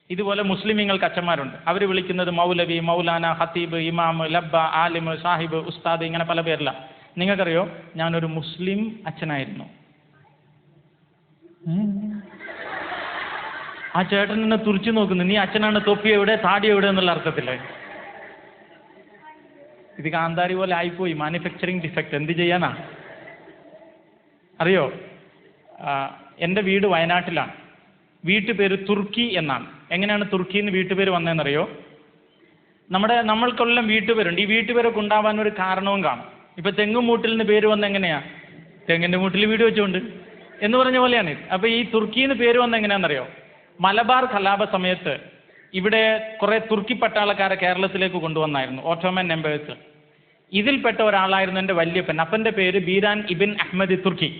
ഇതുപോലെ മുസ്ലിമീങ്ങൾക്ക് അച്ഛന്മാരുണ്ട്. അവർ വിളിക്കുന്നത് മൗലവി, മൗലാന, ഖത്തീബ്, ഇമാം, ലബ്ബ, ആലിം, സാഹിബ്, ഉസ്താദ്, ഇങ്ങനെ പല പേരില്ല. നിങ്ങൾക്കറിയോ, ഞാനൊരു മുസ്ലിം അച്ഛനായിരുന്നു. ആ ചേട്ടൻ എന്നെ തുറിച്ചു നോക്കുന്നു, നീ അച്ഛനാണ്, തൊപ്പി എവിടെ, താടി എവിടെ എന്നുള്ള അർത്ഥത്തില്ലേ. ഇത് കാന്താരി പോലെ ആയിപ്പോയി, മാനുഫാക്ചറിങ് ഡിഫക്റ്റ്. എന്ത് ചെയ്യാനാ അറിയോ? എൻ്റെ വീട് വയനാട്ടിലാണ്. വീട്ടുപേര് തുർക്കി എന്നാണ്. എങ്ങനെയാണ് തുർക്കി എന്ന് വീട്ടുപേര് വന്നതെന്നറിയോ? നമ്മൾക്കെല്ലാം വീട്ടുപേരുണ്ട്. ഈ വീട്ടുപേരൊക്കെ ഉണ്ടാവാൻ ഒരു കാരണവും കാണും. ഇപ്പൊ തെങ്ങുമൂട്ടിൽ നിന്ന് പേര് വന്ന എങ്ങനെയാ? തെങ്ങിന്റെ മൂട്ടിൽ വീട് വെച്ചുകൊണ്ട് എന്ന് പറഞ്ഞ പോലെയാണ്. അപ്പൊ ഈ തുർക്കിന്ന് പേര് വന്ന എങ്ങനെയാണെന്നറിയോ? മലബാർ കലാപ സമയത്ത് ഇവിടെ കുറെ തുർക്കി പട്ടാളക്കാരെ കേരളത്തിലേക്ക് കൊണ്ടുവന്നായിരുന്നു, ഓട്ടോമൻ എംപയേഴ്സ്. ഇതിൽപ്പെട്ട ഒരാളായിരുന്നു എൻ്റെ വല്യപ്പൻ. അപ്പൻ്റെ പേര് ബീരാൻ ഇബിൻ അഹമ്മദ് തുർക്കി.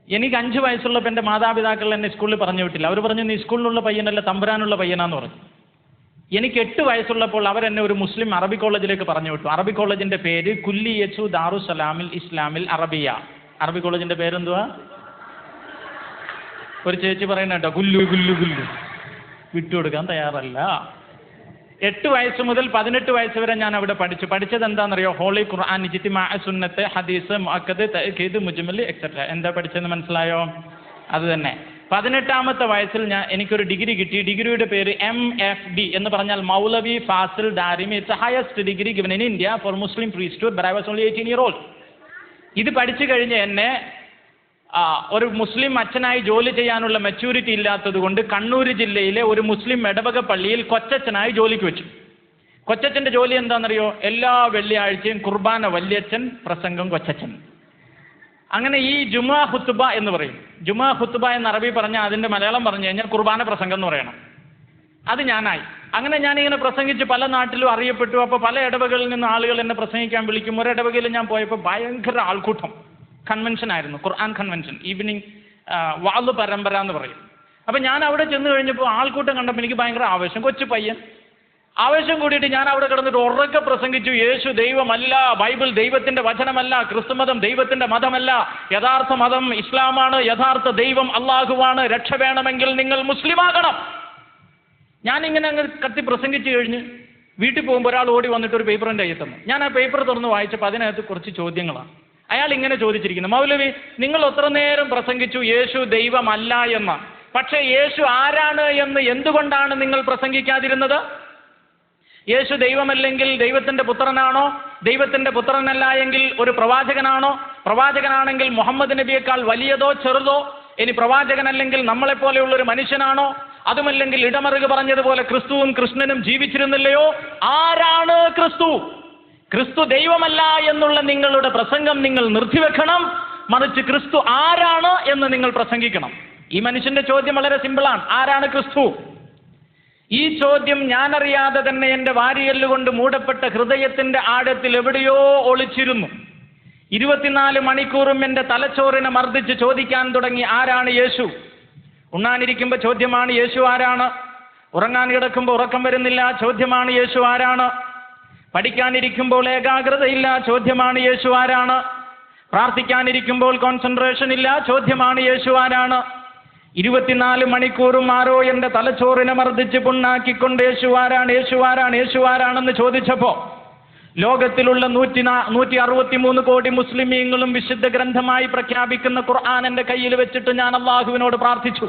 എനിക്ക് 5 വയസ്സുള്ളപ്പോൾ എൻ്റെ മാതാപിതാക്കൾ എന്നെ സ്കൂളിൽ പറഞ്ഞു വിട്ടില്ല. അവർ പറഞ്ഞു, നീ സ്കൂളിലുള്ള പയ്യനല്ല, തമ്പുരാനുള്ള പയ്യനാന്ന് പറഞ്ഞു. എനിക്ക് 8 വയസ്സുള്ളപ്പോൾ അവരെന്നെ ഒരു മുസ്ലിം അറബി കോളേജിലേക്ക് പറഞ്ഞു വിട്ടു. അറബി കോളേജിന്റെ പേര് കുല്ലിയത്തു ദാറുസ്സലാമിൽ ഇസ്ലാമിൽ അറബിയ. അറബി കോളേജിന്റെ പേരെന്തുവാ? ഒരു ചേച്ചി പറയുന്ന കേട്ടോ, ഗുല്ലു ഗുല്ലു ഗുല്ലു. വിട്ടുകൊടുക്കാൻ തയ്യാറല്ല. 8 വയസ്സ് മുതൽ 18 വയസ്സ് വരെ ഞാൻ അവിടെ പഠിച്ചത് എന്താണെന്നറിയോ? ഹോളി ഖുർആൻ, ഇജ്തിമാ, സുന്നത്ത്, ഹദീസ്, മുഅക്കദ്, തഅക്കീദ്, മുജ്മൽ എക്സെട്ര. എന്താ പഠിച്ചതെന്ന് മനസ്സിലായോ? അത് തന്നെ. 18ാമത്തെ വയസ്സിൽ എനിക്കൊരു ഡിഗ്രി കിട്ടി. ഡിഗ്രിയുടെ പേര് MFD എന്ന് പറഞ്ഞാൽ Moulavi Fazil Darimi. It's highest degree given in India for Muslim priesthood, but I was only 18 years old. ഇത് പഠിച്ചു കഴിഞ്ഞ് എന്നെ ഒരു മുസ്ലിം അച്ഛനായി ജോലി ചെയ്യാനുള്ള മെച്യൂരിറ്റി ഇല്ലാത്തത് കൊണ്ട് കണ്ണൂർ ജില്ലയിലെ ഒരു മുസ്ലിം ഇടവക പള്ളിയിൽ കൊച്ചച്ഛനായി ജോലിക്ക് വെച്ചു. കൊച്ചച്ഛൻ്റെ ജോലി എന്താണെന്നറിയോ? എല്ലാ വെള്ളിയാഴ്ചയും കുർബാന വല്യച്ഛൻ, പ്രസംഗം കൊച്ചച്ഛൻ. അങ്ങനെ ഈ ജുമാ ഖുത്ബ എന്ന് പറയും. ജുമാ ഖുത്ബ എന്ന് അറബി പറഞ്ഞാൽ അതിൻ്റെ മലയാളം പറഞ്ഞു കഴിഞ്ഞാൽ കുർബാന പ്രസംഗം എന്ന് പറയണം. അത് ഞാനായി. അങ്ങനെ ഞാനിങ്ങനെ പ്രസംഗിച്ച് പല നാട്ടിലും അറിയപ്പെട്ടു. അപ്പോൾ പല ഇടവകളിൽ നിന്ന് ആളുകൾ എന്നെ പ്രസംഗിക്കാൻ വിളിക്കും. ഒരു ഇടവകയിൽ ഞാൻ പോയപ്പോൾ ഭയങ്കര ആൾക്കൂട്ടം. കൺവെൻഷൻ ആയിരുന്നു, ഖുർആൻ കൺവെൻഷൻ, ഈവനിങ് വാള് പരമ്പര എന്ന് പറയും. അപ്പം ഞാൻ അവിടെ ചെന്ന് കഴിഞ്ഞപ്പോൾ ആൾക്കൂട്ടം കണ്ടപ്പോൾ എനിക്ക് ഭയങ്കര ആവേശം. കൊച്ചു പയ്യൻ ആവേശം കൂടിയിട്ട് ഞാൻ അവിടെ കിടന്നിട്ട് ഉറക്കെ പ്രസംഗിച്ചു, യേശു ദൈവമല്ല, ബൈബിൾ ദൈവത്തിന്റെ വചനമല്ല, ക്രിസ്തുമതം ദൈവത്തിന്റെ മതമല്ല, യഥാർത്ഥ മതം ഇസ്ലാമാണ്, യഥാർത്ഥ ദൈവം അള്ളാഹുവാണ്, രക്ഷ വേണമെങ്കിൽ നിങ്ങൾ മുസ്ലിമാകണം. ഞാനിങ്ങനെ അങ്ങ് കത്തി പ്രസംഗിച്ചു കഴിഞ്ഞ് വീട്ടിൽ പോകുമ്പോൾ ഒരാൾ ഓടി വന്നിട്ട് ഒരു പേപ്പറിൻ്റെ കയ്യിൽ തന്നു. ഞാൻ ആ പേപ്പർ തുറന്ന് വായിച്ചപ്പോൾ അതിനകത്ത് കുറച്ച് ചോദ്യങ്ങളാണ്. അയാൾ ഇങ്ങനെ ചോദിച്ചിരിക്കുന്നു, മൗലവി, നിങ്ങൾ എത്ര നേരം പ്രസംഗിച്ചു യേശു ദൈവമല്ല എന്ന്, പക്ഷേ യേശു ആരാണ് എന്ന് എന്തുകൊണ്ടാണ് നിങ്ങൾ പ്രസംഗിക്കാതിരുന്നത്? യേശു ദൈവമല്ലെങ്കിൽ ദൈവത്തിന്റെ പുത്രനാണോ? ദൈവത്തിന്റെ പുത്രനല്ല എങ്കിൽ ഒരു പ്രവാചകനാണോ? പ്രവാചകനാണെങ്കിൽ മുഹമ്മദ് നബിയേക്കാൾ വലിയതോ ചെറുതോ? ഇനി പ്രവാചകനല്ലെങ്കിൽ നമ്മളെപ്പോലെയുള്ള ഒരു മനുഷ്യനാണോ? അതുമല്ലെങ്കിൽ ഇടമറുക പറഞ്ഞതുപോലെ ക്രിസ്തുവും കൃഷ്ണനും ജീവിച്ചിരുന്നില്ലയോ? ആരാണ് ക്രിസ്തു? ക്രിസ്തു ദൈവമല്ല എന്നുള്ള നിങ്ങളുടെ പ്രസംഗം നിങ്ങൾ നിർത്തിവെക്കണം. മറിച്ച് ക്രിസ്തു ആരാണ് എന്ന് നിങ്ങൾ പ്രസംഗിക്കണം. ഈ മനുഷ്യന്റെ ചോദ്യം വളരെ സിമ്പിളാണ്, ആരാണ് ക്രിസ്തു? ഈ ചോദ്യം ഞാനറിയാതെ തന്നെ എൻ്റെ വാരിയെല്ലുകൊണ്ട് മൂടപ്പെട്ട ഹൃദയത്തിന്റെ ആഴത്തിൽ എവിടെയോ ഒളിച്ചിരുന്നു. 24 മണിക്കൂറും എൻ്റെ തലച്ചോറിനെ മർദ്ദിച്ച് ചോദിക്കാൻ തുടങ്ങി, ആരാണ് യേശു? ഉണ്ണാനിരിക്കുമ്പോൾ ചോദ്യമാണ്, യേശു ആരാണ്? ഉറങ്ങാൻ കിടക്കുമ്പോൾ ഉറക്കം വരുന്നില്ല, ചോദ്യമാണ്, യേശു ആരാണ്? പഠിക്കാനിരിക്കുമ്പോൾ ഏകാഗ്രതയില്ല, ചോദ്യമാണ്, യേശു ആരാണ്? പ്രാർത്ഥിക്കാനിരിക്കുമ്പോൾ കോൺസെൻട്രേഷൻ ഇല്ല, ചോദ്യമാണ്, യേശു ആരാണ്? 24 മണിക്കൂറും ആരോ എൻ്റെ തലച്ചോറിനെ മർദ്ദിച്ച് പുണ്ണാക്കിക്കൊണ്ട് യേശു ആരാണ്, യേശു ആരാണ്, യേശു ആരാണെന്ന് ചോദിച്ചപ്പോൾ ലോകത്തിലുള്ള 163 കോടി മുസ്ലിമീങ്ങളും വിശുദ്ധ ഗ്രന്ഥമായി പ്രഖ്യാപിക്കുന്ന ഖുർആൻ എൻ്റെ കയ്യിൽ വെച്ചിട്ട് ഞാൻ അള്ളാഹുവിനോട് പ്രാർത്ഥിച്ചു,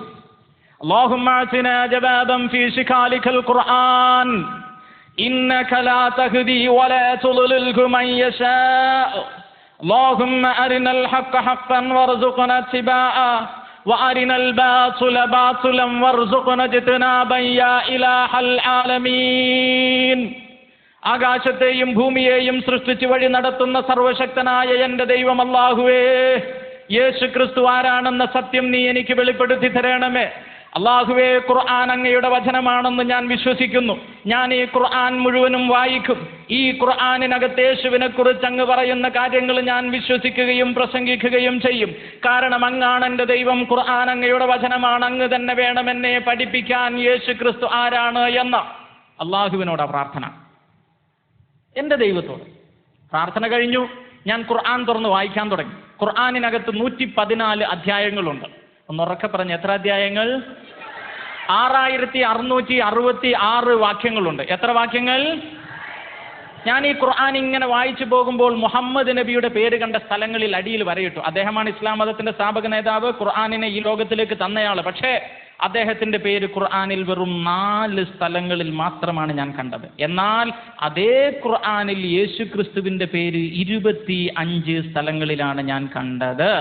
അല്ലാഹുമ്മ അഅ്തിനാ ജവാബൻ ഫീ ശിഖാലിക്കൽ ഖുർആൻ ഇന്നക ലാ തഹ്ദി വലാ തുളിൽഹു മൻ യശാ അല്ലാഹുമ്മ അരിനൽ ഹഖ്ഖ ഹഖ്ഖൻ വർസുഖ്നാ ഇത്തിബാഅ വഅരിനൽ ബാതില ബാതിലൻ വർസുഖ്നാ ഇജ്തിനാബൻ യാ ഇലാഹൽ ആലമീൻ. ആകാശത്തെയും ഭൂമിയെയും സൃഷ്ടിച്ച് വഴി നടത്തുന്ന സർവശക്തനായ എൻ്റെ ദൈവം അല്ലാഹുവേ, യേശു ക്രിസ്തു ആരാണെന്ന സത്യം നീ എനിക്ക് വെളിപ്പെടുത്തി തരണമേ. അല്ലാഹുവേ, ഖുർആൻ അങ്ങയുടെ വചനമാണെന്ന് ഞാൻ വിശ്വസിക്കുന്നു. ഞാൻ ഈ ഖുർആൻ മുഴുവനും വായിക്കും. ഈ ഖുർആനിനകത്ത് യേശുവിനെ കുറിച്ച് അങ്ങ് പറയുന്ന കാര്യങ്ങൾ ഞാൻ വിശ്വസിക്കുകയും പ്രസംഗിക്കുകയും ചെയ്യും. കാരണം അങ്ങാണ് എൻ്റെ ദൈവം, ഖുർആൻ അങ്ങയുടെ വചനമാണ്, അങ്ങ് തന്നെ വേണം എന്നെ പഠിപ്പിക്കാൻ യേശു ക്രിസ്തു ആരാണ് എന്ന അല്ലാഹുവിനോടാ പ്രാർത്ഥന, എൻ്റെ ദൈവത്തോട്. പ്രാർത്ഥന കഴിഞ്ഞു, ഞാൻ ഖുർആൻ തുറന്ന് വായിക്കാൻ തുടങ്ങി. ഖുർആനിനകത്ത് 114 അധ്യായങ്ങളുണ്ട്. ഒന്നുറക്കെ പറഞ്ഞ് എത്ര അധ്യായങ്ങൾ? 6666 വാക്യങ്ങളുണ്ട്. എത്ര വാക്യങ്ങൾ? ഞാൻ ഈ ഖുർആൻ ഇങ്ങനെ വായിച്ചു പോകുമ്പോൾ മുഹമ്മദ് നബിയുടെ പേര് കണ്ട സ്ഥലങ്ങളിൽ അടിയിൽ വരയിട്ടു. അദ്ദേഹമാണ് ഇസ്ലാം മതത്തിന്റെ സ്ഥാപക നേതാവ്, ഖുർആനിനെ ഈ ലോകത്തിലേക്ക് തന്നയാള്. പക്ഷേ അദ്ദേഹത്തിന്റെ പേര് ഖുർആനിൽ വെറും 4 സ്ഥലങ്ങളിൽ മാത്രമാണ് ഞാൻ കണ്ടത്. എന്നാൽ അതേ ഖുർആനിൽ യേശു ക്രിസ്തുവിന്റെ പേര് 25 സ്ഥലങ്ങളിലാണ് ഞാൻ കണ്ടത്.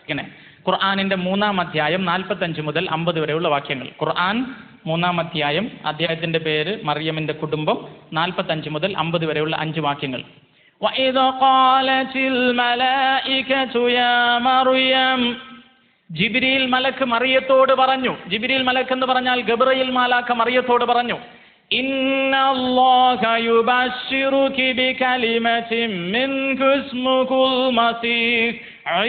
ഇങ്ങനെ ഖുർആനിന്റെ 3-ാം അധ്യായം 45 മുതൽ 50 വരെയുള്ള വാക്യങ്ങൾ. ഖുർആൻ 3-ാം അധ്യായം, അധ്യായത്തിന്റെ പേര് മറിയമിന്റെ കുടുംബം, 45 മുതൽ 50 വരെയുള്ള 5 വാക്യങ്ങൾ. وَإِذْ قَالَتِ الْمَلَائِكَةُ يَا مَرْيَمُ ജിബ്രീൽ മലക്ക് മറിയത്തോട് പറഞ്ഞു. ജിബ്രീൽ മലക്ക് എന്ന് പറഞ്ഞാൽ ഗബ്രയേൽ മാലാഖ മറിയത്തോട് പറഞ്ഞു, ഇന്നല്ലാഹ യുബശ്ശിറുകി ബികലിമത്തിൻ മിൻഹു ഇസ്മുഹുൽ മസീഹ്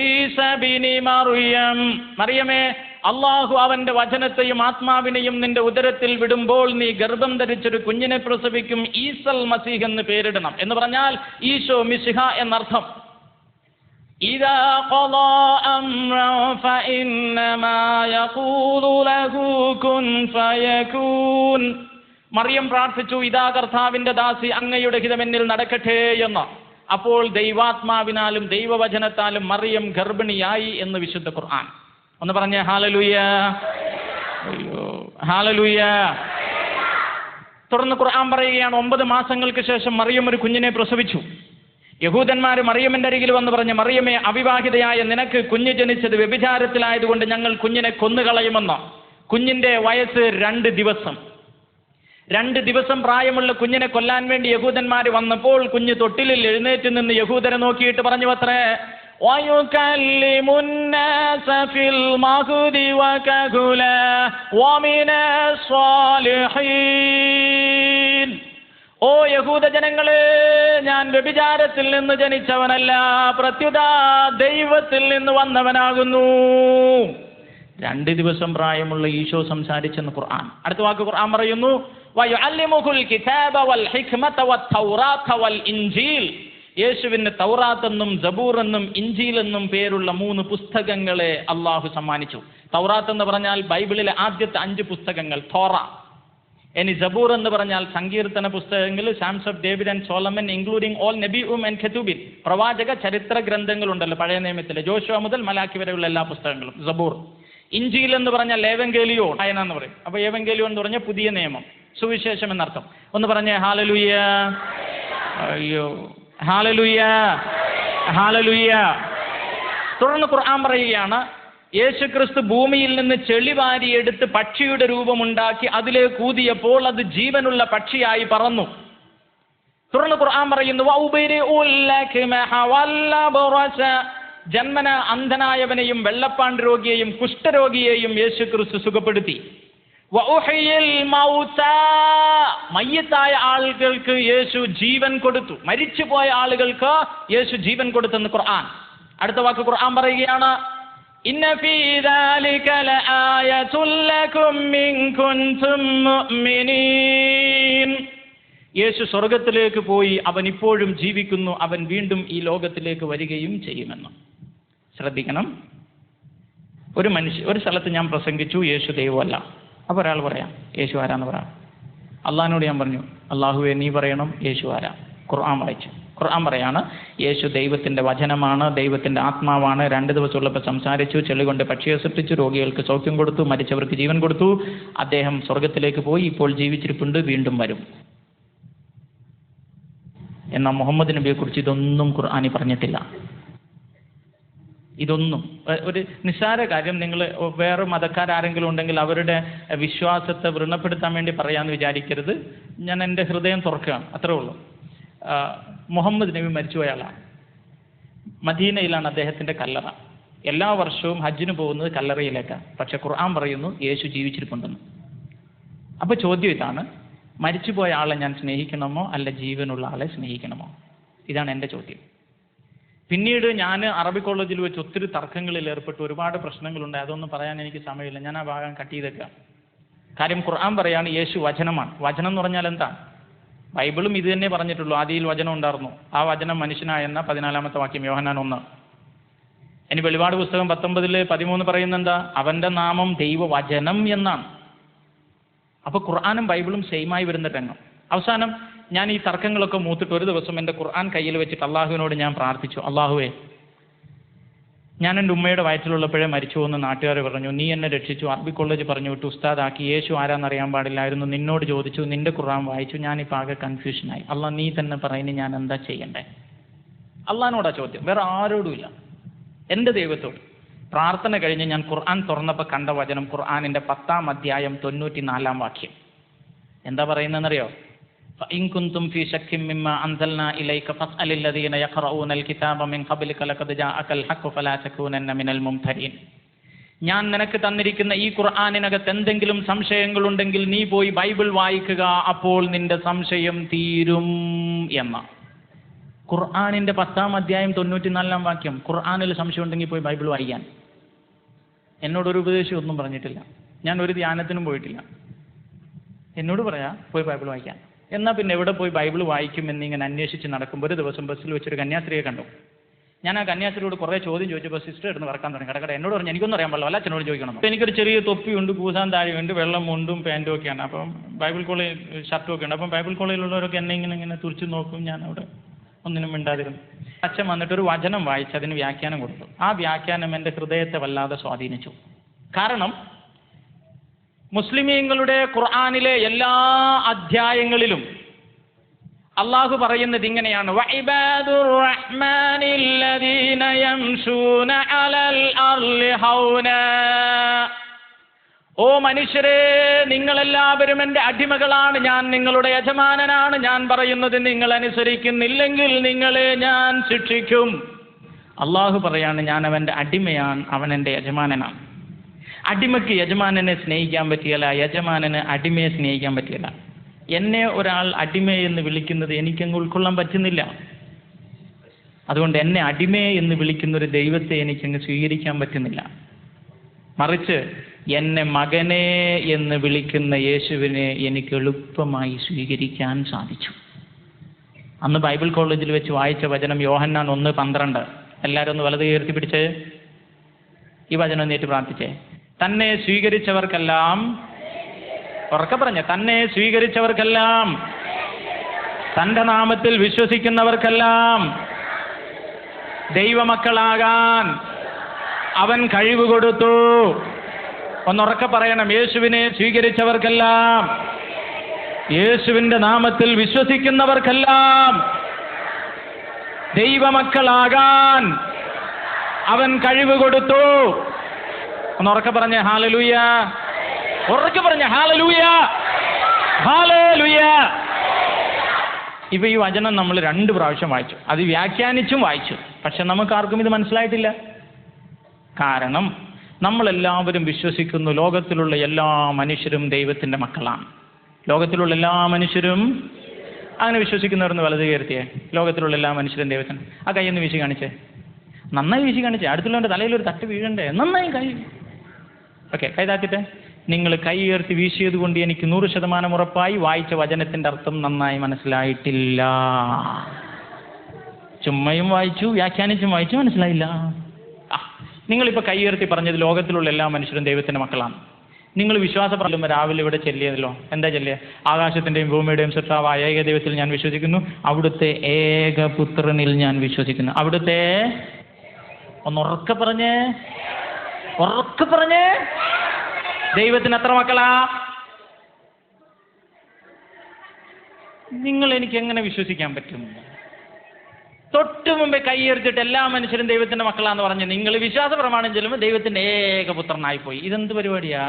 ഈസ ഇബ്നു മറിയം. മറിയമേ, അള്ളാഹു അവന്റെ വചനത്തെയും ആത്മാവിനെയും നിന്റെ ഉദരത്തിൽ വിടുമ്പോൾ നീ ഗർഭം ധരിച്ചൊരു കുഞ്ഞിനെ പ്രസവിക്കും, ഈസൽ മസീഹ് എന്ന് പേരിടണം. എന്ന് പറഞ്ഞാൽ ഈശോ മിശിഹ എന്നർത്ഥം. إذا قضى أمرا فإنما يقول له كن فيكون. മറിയം പ്രാർത്ഥിച്ചു, ഇതാ കർത്താവിന്റെ ദാസി, അങ്ങയുടെ ഹിതം എന്നിൽ നടക്കട്ടെ എന്ന്. അപ്പോൾ ദൈവാത്മാവിനാലും ദൈവവചനത്താലും മറിയം ഗർഭിണിയായി എന്ന് വിശുദ്ധ ഖുർആൻ. ഒന്ന് പറഞ്ഞേ ഹല്ലേലൂയ. ഹല്ലേലൂയ. തുടർന്ന് ഖുർആൻ പറയുകയാണ്, 9 മാസങ്ങൾക്ക് ശേഷം മറിയം ഒരു കുഞ്ഞിനെ പ്രസവിച്ചു. യഹൂദന്മാർ മറിയമിന്റെ അരികിൽ വന്ന് പറഞ്ഞു, മറിയമേ, അവിവാഹിതയായ നിനക്ക് കുഞ്ഞ് ജനിച്ചത് വ്യഭിചാരത്തിലായതുകൊണ്ട് ഞങ്ങൾ കുഞ്ഞിനെ കൊന്നുകളയുമെന്ന്. കുഞ്ഞിന്റെ വയസ്സ് 2 ദിവസം. 2 ദിവസം പ്രായമുള്ള കുഞ്ഞിനെ കൊല്ലാൻ വേണ്ടി യഹൂദന്മാർ വന്നപ്പോൾ കുഞ്ഞ് തൊട്ടിലിൽ എഴുന്നേറ്റ് നിന്ന് യഹൂദരെ നോക്കിയിട്ട് പറഞ്ഞു അത്രേ, ഓ യഹൂദ ജനങ്ങളെ, ഞാൻ വ്യഭിചാരത്തിൽ നിന്ന് ജനിച്ചവനല്ല, പ്രത്യുത ദൈവത്തിൽ നിന്ന് വന്നവനാകുന്നു. 2 ദിവസം പ്രായമുള്ള ഈശോ സംസാരിച്ചെന്ന് ഖുർആൻ. അടുത്ത വാക്ക് ഖുർആൻ പറയുന്നു, വയുഅല്ലിമുഹുൽ കിതാബ വൽ ഹിക്മത വത്തൗറാത്ത വൽ ഇൻജീൽ. യേശുവിന് തൗറാത്ത് എന്നും സബൂർ എന്നും ഇൻജീൽ എന്നും പേരുള്ള 3 പുസ്തകങ്ങളെ അള്ളാഹു സമ്മാനിച്ചു. തൗറാത്ത് എന്ന് പറഞ്ഞാൽ ബൈബിളിലെ ആദ്യത്തെ 5 പുസ്തകങ്ങൾ, തോറ. ഇനി സബൂർ എന്ന് പറഞ്ഞാൽ സങ്കീർത്തന പുസ്തകങ്ങൾ, psalms of David and Solomon including all നബിഉം ആൻഡ് ഖെതുബിൻ. പ്രവാചക ചരിത്ര ഗ്രന്ഥങ്ങളുണ്ടല്ലോ പഴയ നിയമത്തിലെ, ജോഷുവ മുതൽ മലാക്കി വരെയുള്ള എല്ലാ പുസ്തകങ്ങളും സബൂർ. ഇൻജീൽ എന്ന് പറഞ്ഞാൽ ഏവങ്കേലിയോ വായന എന്ന് പറയും. അപ്പോൾ ഏവങ്കേലിയോ എന്ന് പറഞ്ഞാൽ പുതിയ നിയമം, സുവിശേഷം എന്നർത്ഥം. ഒന്ന് പറഞ്ഞേ ഹല്ലേലൂയ. അയ്യോ, ഹല്ലേലൂയ, ഹല്ലേലൂയ. തുടർന്ന് ഖുർആൻ പറയുകയാണ്, യേശുക്രിസ്തു ഭൂമിയിൽ നിന്ന് ചെളി വാരിയെടുത്ത് പക്ഷിയുടെ രൂപമുണ്ടാക്കി അതിലേക്ക് ഊതിയപ്പോൾ അത് ജീവനുള്ള പക്ഷിയായി പറന്നു. തുടർന്ന് ഖുർആൻ പറയുന്നു, ജന്മന അന്ധനായവനെയും വെള്ളപ്പാണ്ട് രോഗിയെയും കുഷ്ഠരോഗിയെയും യേശുക്രിസ്തു സുഖപ്പെടുത്തി. മയ്യത്തായ ആളുകൾക്ക് യേശു ജീവൻ കൊടുത്തു. മരിച്ചുപോയ ആളുകൾക്ക് യേശു ജീവൻ കൊടുത്തെന്ന് ഖുർആൻ. അടുത്ത വാക്ക് ഖുർആൻ പറയുകയാണ്, ഇന്ന ഫീ ദാലിക ലആയത്തുൻ ലകും ഇൻ കുൻതും മുഅ്മിനീൻ. യേശു സ്വർഗത്തിലേക്ക് പോയി, അവൻ ഇപ്പോഴും ജീവിക്കുന്നു, അവൻ വീണ്ടും ഈ ലോകത്തിലേക്ക് വരികയും ചെയ്യുമെന്ന്. ശ്രദ്ധിക്കണം. ഒരു സ്ഥലത്ത് ഞാൻ പ്രസംഗിച്ചു, യേശു ദൈവമല്ല. അപ്പോൾ ഒരാൾ പറയാം, യേശു ആരാന്ന് പറയാം. അള്ളാഹിനോട് ഞാൻ പറഞ്ഞു, അള്ളാഹുവെ നീ പറയണം യേശു ആരാ. ഖുർആൻ വായിച്ചു. ഖുർആൻ പറയാണ്, യേശു ദൈവത്തിന്റെ വചനമാണ്, ദൈവത്തിന്റെ ആത്മാവാണ്. 2 ദിവസമുള്ളപ്പോൾ സംസാരിച്ചു, ചെളി കൊണ്ട് പക്ഷിയെ സൃഷ്ടിച്ചു, രോഗികൾക്ക് സൗഖ്യം കൊടുത്തു, മരിച്ചവർക്ക് ജീവൻ കൊടുത്തു. അദ്ദേഹം സ്വർഗത്തിലേക്ക് പോയി, ഇപ്പോൾ ജീവിച്ചിരിപ്പുണ്ട്, വീണ്ടും വരും. എന്നാൽ മുഹമ്മദ് നബിയെ കുറിച്ച് ഇതൊന്നും ഖുർആനിൽ പറഞ്ഞിട്ടില്ല. ഇതൊന്നും ഒരു നിസ്സാര കാര്യം. നിങ്ങൾ വേറെ മതക്കാരെങ്കിലും ഉണ്ടെങ്കിൽ അവരുടെ വിശ്വാസത്തെ വ്രണപ്പെടുത്താൻ വേണ്ടി പറയാമെന്ന് വിചാരിക്കരുത്. ഞാൻ എൻ്റെ ഹൃദയം തുറക്കുകയാണ്, അത്രേ ഉള്ളൂ. മുഹമ്മദ് നബി മരിച്ചുപോയ ആളാണ്. മദീനയിലാണ് അദ്ദേഹത്തിൻ്റെ കല്ലറ. എല്ലാ വർഷവും ഹജ്ജിന് പോകുന്നത് കല്ലറയിലേക്കാണ്. പക്ഷെ ഖുർആൻ പറയുന്നു യേശു ജീവിച്ചിരിപ്പുണ്ടെന്ന്. അപ്പോൾ ചോദ്യം ഇതാണ്, മരിച്ചുപോയ ആളെ ഞാൻ സ്നേഹിക്കണമോ അല്ല ജീവനുള്ള ആളെ സ്നേഹിക്കണമോ? ഇതാണ് എൻ്റെ ചോദ്യം. പിന്നീട് ഞാൻ അറബി കോളേജിൽ വെച്ച് ഒത്തിരി തർക്കങ്ങളിൽ ഏർപ്പെട്ട് ഒരുപാട് പ്രശ്നങ്ങളുണ്ട്. അതൊന്നും പറയാൻ എനിക്ക് സമയമില്ല. ഞാൻ ആ ഭാഗം കട്ട് ചെയ്തേക്കാം. കാര്യം ഖുർആൻ പറയാണ് യേശു വചനമാണ്. വചനം എന്ന് പറഞ്ഞാൽ എന്താ? ബൈബിളും ഇത് തന്നെ പറഞ്ഞിട്ടുള്ളൂ, ആദിയിൽ വചനം ഉണ്ടായിരുന്നു, ആ വചനം മനുഷ്യനായെന്ന 14-ാമത്തെ വാക്യം യോഹന്നാൻ 1. ഇനി വെളിപാട് പുസ്തകം 19:13 പറയുന്നത് എന്താ? അവന്റെ നാമം ദൈവവചനം എന്നാണ്. അപ്പോൾ ഖുർആനും ബൈബിളും സെയിമായി വരുന്ന രംഗം. അവസാനം ഞാൻ ഈ തർക്കങ്ങളൊക്കെ മൂത്തിട്ട് ഒരു ദിവസം എൻ്റെ ഖുർആൻ കയ്യിൽ വെച്ചിട്ട് അള്ളാഹുവിനോട് ഞാൻ പ്രാർത്ഥിച്ചു, അള്ളാഹുവേ, ഞാൻ എൻ്റെ ഉമ്മയുടെ വയറ്റിലുള്ളപ്പോഴേ മരിച്ചു എന്ന് നാട്ടുകാർ പറഞ്ഞു, നീ എന്നെ രക്ഷിച്ചു, അറബി കോളേജ് പറഞ്ഞു വിട്ടു, ഉസ്താദാക്കി, യേശു ആരാന്നറിയാൻ പാടില്ലായിരുന്നു, നിന്നോട് ചോദിച്ചു, നിന്റെ ഖുർആൻ വായിച്ചു, ഞാനിപ്പോൾ ആകെ കൺഫ്യൂഷനായി. അള്ളാഹ് നീ തന്നെ പറയുന്നത് ഞാൻ എന്താ ചെയ്യണ്ടേ? അള്ളാഹിനോടാ ചോദ്യം, വേറെ ആരോടുമില്ല, എൻ്റെ ദൈവത്തോട്. പ്രാർത്ഥന കഴിഞ്ഞ് ഞാൻ ഖുർആൻ തുറന്നപ്പോൾ കണ്ട വചനം ഖുർആനിൻ്റെ 10-ാം അധ്യായം 94-ാം വാക്യം. എന്താ പറയുന്നതെന്നറിയോ? فإن كنتم في شك مما أنزلنا إليك فاسأل الذين يقرؤون الكتاب من قبلك لقد جاءك الحق فلا تكونن من الممترين. ഞാൻ നിനക്ക് തന്നിരിക്കുന്ന ഈ ഖുർആനിനകത്ത് എന്തെങ്കിലും സംശയങ്ങളുണ്ടെങ്കിൽ നീ പോയി ബൈബിൾ വായിക്കുക, അപ്പോൾ നിന്റെ സംശയം തീരും എന്ന ഖുർആനിൻ്റെ 10-ാം അധ്യായം 94-ാം വാക്യം. ഖുർആനിൽ സംശയം ഉണ്ടെങ്കിൽ പോയി ബൈബിൾ വായിക്കാൻ. എന്നോടൊരു ഉപദേശം ഒന്നും പറഞ്ഞിട്ടില്ല, ഞാൻ ഒരു ധ്യാനത്തിനും പോയിട്ടില്ല. എന്നോട് പറയാ പോയി ബൈബിൾ വായിക്കാൻ. എന്നാൽ പിന്നെ എവിടെ പോയി ബൈബിൾ വായിക്കുമെന്നിങ്ങനെ അന്വേഷിച്ച് നടക്കുമ്പോൾ ഒരു ദിവസം ബസ്സിൽ വെച്ചൊരു കന്യാസ്ത്രീയെ കണ്ടു. ഞാൻ ആ കന്യാസ്ത്രീയോട് കുറേ ചോദ്യം ചോദിച്ചപ്പോൾ സിസ്റ്റർ എടുന്ന് വറക്കാൻ തുടങ്ങി. കടക്കട എന്നോട് പറഞ്ഞു, എനിക്കൊന്നും അറിയാൻ പാടില്ല, വല്ല അച്ഛനോട് ചോദിക്കണം. അപ്പോൾ എനിക്കൊരു ചെറിയ തൊപ്പിയുണ്ട്, കൂസാൻ താഴെയുണ്ട്, വെള്ളം മുണ്ടും പാൻറ്റും ഒക്കെയാണ്. അപ്പം ബൈബിൾ കോളേജ് ഷർട്ടും ഒക്കെ ഉണ്ട്. അപ്പം ബൈബിൾ കോളേജിലുള്ളവരൊക്കെ എന്നെ ഇങ്ങനെ തുറിച്ച് നോക്കും. ഞാൻ അവിടെ ഒന്നിനും മിണ്ടാതിരുന്നു. അച്ഛൻ വന്നിട്ടൊരു വചനം വായിച്ച് അതിന് വ്യാഖ്യാനം കൊടുത്തു. ആ വ്യാഖ്യാനം എൻ്റെ ഹൃദയത്തെ വല്ലാതെ സ്വാധീനിച്ചു. കാരണം മുസ്ലിമീങ്ങളുടെ ഖുർആനിലെ എല്ലാ അധ്യായങ്ങളിലും അള്ളാഹു പറയുന്നത് ഇങ്ങനെയാണ്, വഇബാദുർ റഹ്മാനില്ലദീന യംശൂന അലൽ അർളി ഹൗനാ. ഓ മനുഷ്യരെ, നിങ്ങളെല്ലാവരും എൻ്റെ അടിമകളാണ്, ഞാൻ നിങ്ങളുടെ യജമാനനാണ്. ഞാൻ പറയുന്നത് നിങ്ങൾ അനുസരിക്കുന്നില്ലെങ്കിൽ നിങ്ങളെ ഞാൻ ശിക്ഷിക്കും. അള്ളാഹു പറയാണ്, ഞാൻ അവൻ്റെ അടിമയാണ്, അവൻ എൻ്റെ യജമാനനാണ്. അടിമയ്ക്ക് യജമാനനെ സ്നേഹിക്കാൻ പറ്റിയല്ല, യജമാനന് അടിമയെ സ്നേഹിക്കാൻ പറ്റിയല്ല. എന്നെ ഒരാൾ അടിമയെ എന്ന് വിളിക്കുന്നത് എനിക്കങ്ങ് ഉൾക്കൊള്ളാൻ പറ്റുന്നില്ല. അതുകൊണ്ട് എന്നെ അടിമയെ എന്ന് വിളിക്കുന്നൊരു ദൈവത്തെ എനിക്കങ്ങ് സ്വീകരിക്കാൻ പറ്റുന്നില്ല. മറിച്ച് എന്നെ മകനെ എന്ന് വിളിക്കുന്ന യേശുവിനെ എനിക്ക് എളുപ്പമായി സ്വീകരിക്കാൻ സാധിച്ചു. അന്ന് ബൈബിൾ കോളേജിൽ വെച്ച് വായിച്ച വചനം യോഹന്നാൻ 1:12. എല്ലാവരും ഒന്ന് വലത് ഉയർത്തി പിടിച്ച് ഈ വചനം നേരിട്ട് പ്രാർത്ഥിച്ചേ. തന്നെ സ്വീകരിച്ചവർക്കെല്ലാം, ഉറക്കെ പറഞ്ഞ, തന്നെ സ്വീകരിച്ചവർക്കെല്ലാം, തൻ്റെ നാമത്തിൽ വിശ്വസിക്കുന്നവർക്കെല്ലാം ദൈവമക്കളാകാൻ അവൻ കഴിവ് കൊടുത്തു. ഒന്നുറക്കെ പറയണം, യേശുവിനെ സ്വീകരിച്ചവർക്കെല്ലാം, യേശുവിൻ്റെ നാമത്തിൽ വിശ്വസിക്കുന്നവർക്കെല്ലാം ദൈവമക്കളാകാൻ അവൻ കഴിവ് കൊടുത്തു. ഒന്നുറക്കെ പറഞ്ഞേ ഹല്ലേലൂയ. ഉറക്കെ പറഞ്ഞേ ഹല്ലേലൂയ, ഹല്ലേലൂയ. ഇപ്പൊ ഈ വചനം നമ്മൾ 2 പ്രാവശ്യം വായിച്ചു, അത് വ്യാഖ്യാനിച്ചും വായിച്ചു. പക്ഷെ നമുക്കാർക്കും ഇത് മനസ്സിലായിട്ടില്ല. കാരണം നമ്മളെല്ലാവരും വിശ്വസിക്കുന്നു ലോകത്തിലുള്ള എല്ലാ മനുഷ്യരും ദൈവത്തിൻ്റെ മക്കളാണ്. ലോകത്തിലുള്ള എല്ലാ മനുഷ്യരും അങ്ങനെ വിശ്വസിക്കുന്നവരെന്ന് വലത് കയർത്തിയേ. ലോകത്തിലുള്ള എല്ലാ മനുഷ്യരും ദൈവത്തിന്. ആ കൈയൊന്ന് വീശി കാണിച്ചേ, നന്നായി വീശി കാണിച്ചേ. അടുത്തുള്ളവൻ്റെ തലയിൽ ഒരു തട്ട് വീഴണ്ടേ? നന്നായി കൈ. ഓക്കെ, കൈ താത്തിട്ടെ. നിങ്ങൾ കൈ ഉയർത്തി വീശിയത് കൊണ്ട് എനിക്ക് 100% ഉറപ്പായി വായിച്ച വചനത്തിൻ്റെ അർത്ഥം നന്നായി മനസ്സിലായിട്ടില്ല. ചുമ്മയും വായിച്ചു, വ്യാഖ്യാനിച്ചും വായിച്ചു, മനസ്സിലായില്ല. നിങ്ങളിപ്പോൾ കൈ ഉയർത്തി പറഞ്ഞത് ലോകത്തിലുള്ള എല്ലാ മനുഷ്യരും ദൈവത്തിൻ്റെ മക്കളാണ്. നിങ്ങൾ വിശ്വാസപ്രകാരം രാവിലെ ഇവിടെ ചെല്ലിയതല്ലോ. എന്താ ചെല്ലിയ? ആകാശത്തിൻ്റെയും ഭൂമിയുടെയും സൃഷ്ടാവായ ഏക ദൈവത്തിൽ ഞാൻ വിശ്വസിക്കുന്നു, അവിടുത്തെ ഏകപുത്രനിൽ ഞാൻ വിശ്വസിക്കുന്നു. അവിടുത്തെ, ഒന്ന് ഉറക്കെ പറഞ്ഞേ, ഉറക്കെ പറഞ്ഞേ, ദൈവത്തിന് എത്ര മക്കളാ? നിങ്ങൾ എനിക്ക് എങ്ങനെ വിശ്വസിക്കാൻ പറ്റും? തൊട്ടു മുമ്പേ കൈ ഉയർത്തിയിട്ട് എല്ലാ മനുഷ്യരും ദൈവത്തിന്റെ മക്കളാന്ന് പറഞ്ഞ് നിങ്ങൾ വിശ്വാസ പ്രമാണം ചെല്ലുമ്പോൾ ദൈവത്തിന്റെ ഏകപുത്രനായി പോയി. ഇതെന്ത് പരിപാടിയാ?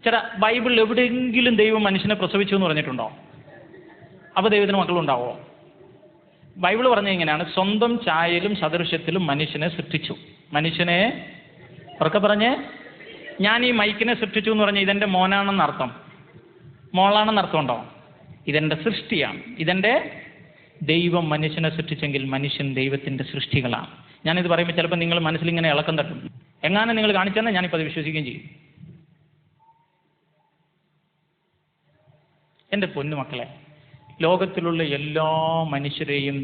ചേട്ടാ, ബൈബിളിൽ എവിടെയെങ്കിലും ദൈവം മനുഷ്യനെ പ്രസവിച്ചു എന്ന് പറഞ്ഞിട്ടുണ്ടോ? അപ്പോൾ ദൈവത്തിന് മക്കളുണ്ടാവോ? ബൈബിൾ പറഞ്ഞ ഇങ്ങനെയാണ്, സ്വന്തം ഛായയിലും സദൃശ്യത്തിലും മനുഷ്യനെ സൃഷ്ടിച്ചു. മനുഷ്യനെ ഉറക്കെ പറഞ്ഞേ, ഞാൻ ഈ മൈക്കിനെ സൃഷ്ടിച്ചു എന്ന് പറഞ്ഞാൽ ഇതെൻ്റെ മോനാണെന്ന് അർത്ഥം, മോളാണെന്ന് അർത്ഥം ഉണ്ടോ? ഇതെൻ്റെ സൃഷ്ടിയാണ്. ഇതെൻ്റെ ദൈവം മനുഷ്യനെ സൃഷ്ടിച്ചെങ്കിൽ മനുഷ്യൻ ദൈവത്തിൻ്റെ സൃഷ്ടികളാണ്. ഞാനിത് പറയുമ്പോൾ ചിലപ്പോൾ നിങ്ങൾ മനസ്സിലിങ്ങനെ ഇളക്കം തട്ടും. എങ്ങാനും നിങ്ങൾ കാണിച്ചെന്നാൽ ഞാനിപ്പോൾ അത് വിശ്വസിക്കുകയും ചെയ്യും. എൻ്റെ പൊന്നു മക്കളെ, ലോകത്തിലുള്ള എല്ലാ മനുഷ്യരെയും